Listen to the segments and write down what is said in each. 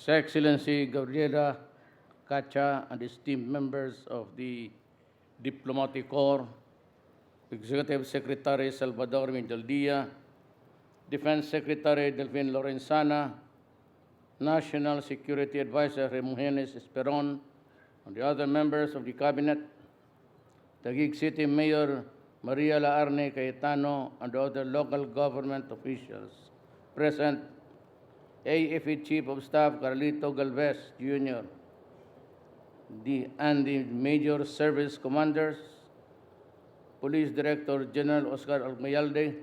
His Excellency Gabriela Cacha and esteemed members of the Diplomatic Corps, Executive Secretary Salvador Mindaldia, Defense Secretary Delfin Lorenzana, National Security Advisor Jimenez Esperon, and the other members of the Cabinet, Taguig City Mayor Maria Laarne Cayetano, and other local government officials present, AFE Chief of Staff Carlito Galvez Jr., and the Major Service Commanders, Police Director General Oscar Almayalde,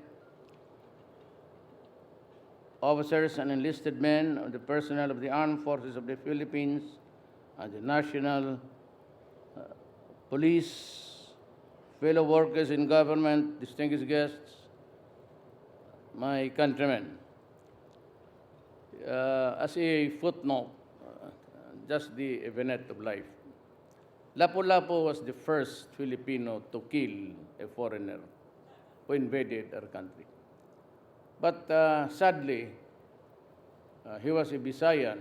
officers and enlisted men of the personnel of the Armed Forces of the Philippines and the National Police, fellow workers in government, distinguished guests, my countrymen. As a footnote, just the event of life. Lapu-Lapu was the first Filipino to kill a foreigner who invaded our country. But sadly, he was a Visayan,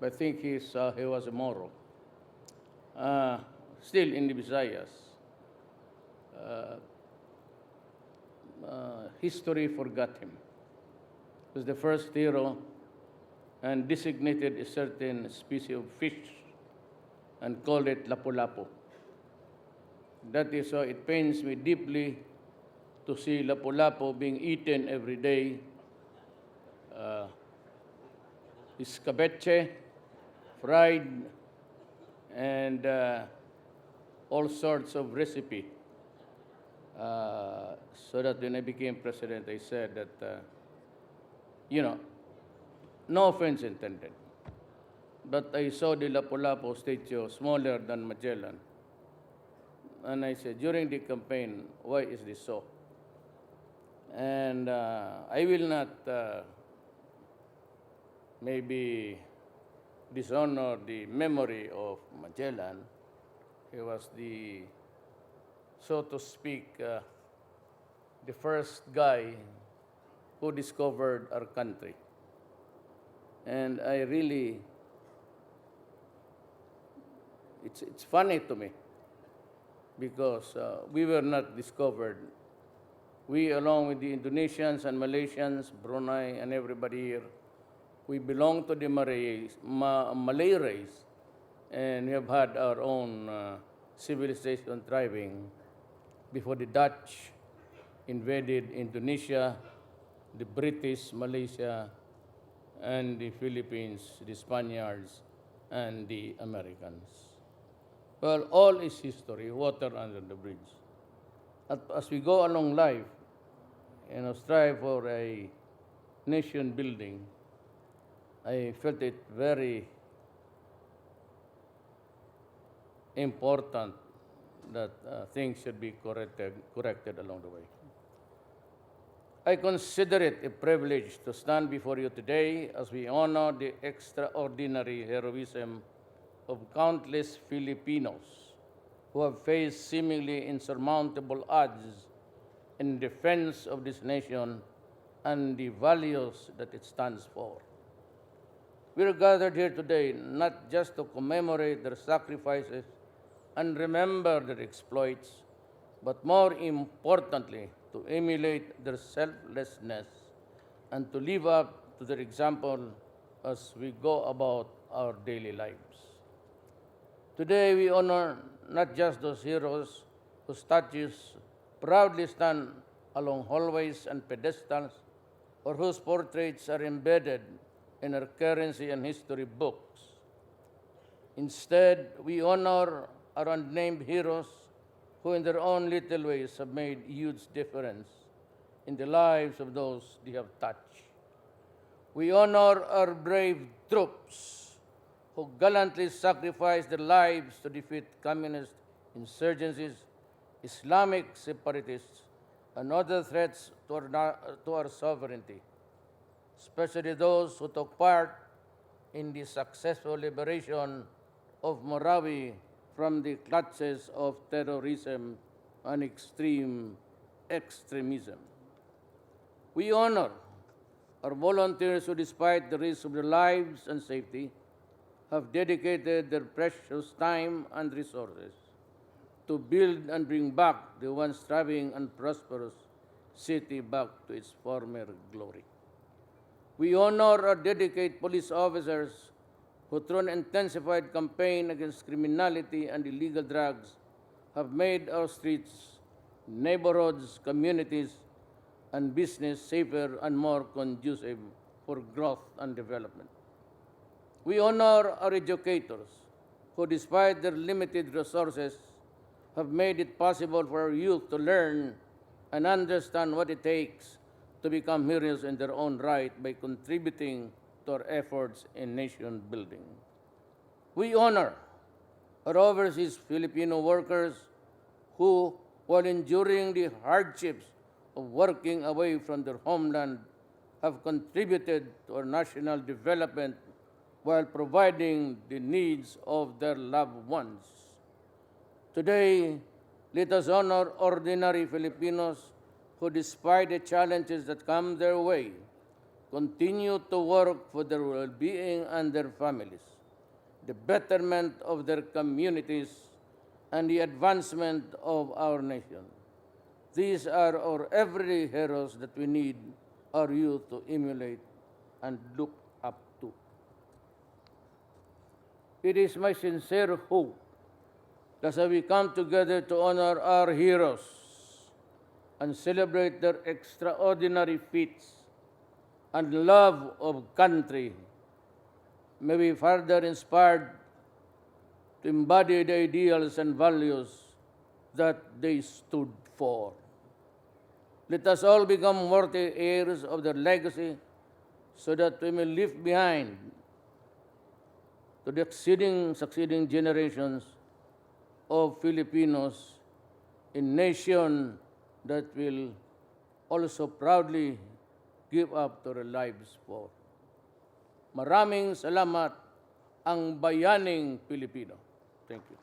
but I think he was a Moro. Still in the Visayas. History forgot him. He was the first hero and designated a certain species of fish and called it Lapu-Lapu. That is why it pains me deeply to see Lapu-Lapu being eaten every day. Escabeche, fried, and all sorts of recipe. So that when I became president, I said that, no offense intended, but I saw the Lapu-Lapu statue smaller than Magellan. And I said, during the campaign, why is this so? And I will not maybe dishonor the memory of Magellan. He was the, so to speak, the first guy who discovered our country. And I really, it's funny to me because we were not discovered. We, along with the Indonesians and Malaysians, Brunei, and everybody here, we belong to the Malay race, and we have had our own civilization thriving before the Dutch invaded Indonesia, the British, Malaysia, and the Philippines, the Spaniards, and the Americans. Well, all is history, water under the bridge. As we go along life, strive for a nation building, I felt it very important that things should be corrected along the way. I consider it a privilege to stand before you today as we honor the extraordinary heroism of countless Filipinos who have faced seemingly insurmountable odds in defense of this nation and the values that it stands for. We are gathered here today not just to commemorate their sacrifices and remember their exploits, but more importantly, to emulate their selflessness and to live up to their example as we go about our daily lives. Today we honor not just those heroes whose statues proudly stand along hallways and pedestals, or whose portraits are embedded in our currency and history books. Instead, we honor our unnamed heroes who in their own little ways have made huge difference in the lives of those they have touched. We honor our brave troops who gallantly sacrificed their lives to defeat communist insurgencies, Islamic separatists, and other threats to our sovereignty, especially those who took part in the successful liberation of Marawi from the clutches of terrorism and extremism. We honor our volunteers who, despite the risk of their lives and safety, have dedicated their precious time and resources to build and bring back the once thriving and prosperous city back to its former glory. We honor our dedicated police officers who, through an intensified campaign against criminality and illegal drugs, have made our streets, neighborhoods, communities, and business safer and more conducive for growth and development. We honor our educators who, despite their limited resources, have made it possible for our youth to learn and understand what it takes to become heroes in their own right by contributing to our efforts in nation building. We honor our overseas Filipino workers who, while enduring the hardships of working away from their homeland, have contributed to our national development while providing the needs of their loved ones. Today, let us honor ordinary Filipinos who, despite the challenges that come their way, continue to work for their well-being and their families, the betterment of their communities, and the advancement of our nation. These are our everyday heroes that we need our youth to emulate and look up to. It is my sincere hope that as we come together to honor our heroes and celebrate their extraordinary feats and love of country, may we further inspired to embody the ideals and values that they stood for. Let us all become worthy heirs of their legacy so that we may leave behind to the succeeding generations of Filipinos a nation that will also proudly give up their lives for. Maraming salamat ang bayaning Pilipino. Thank you.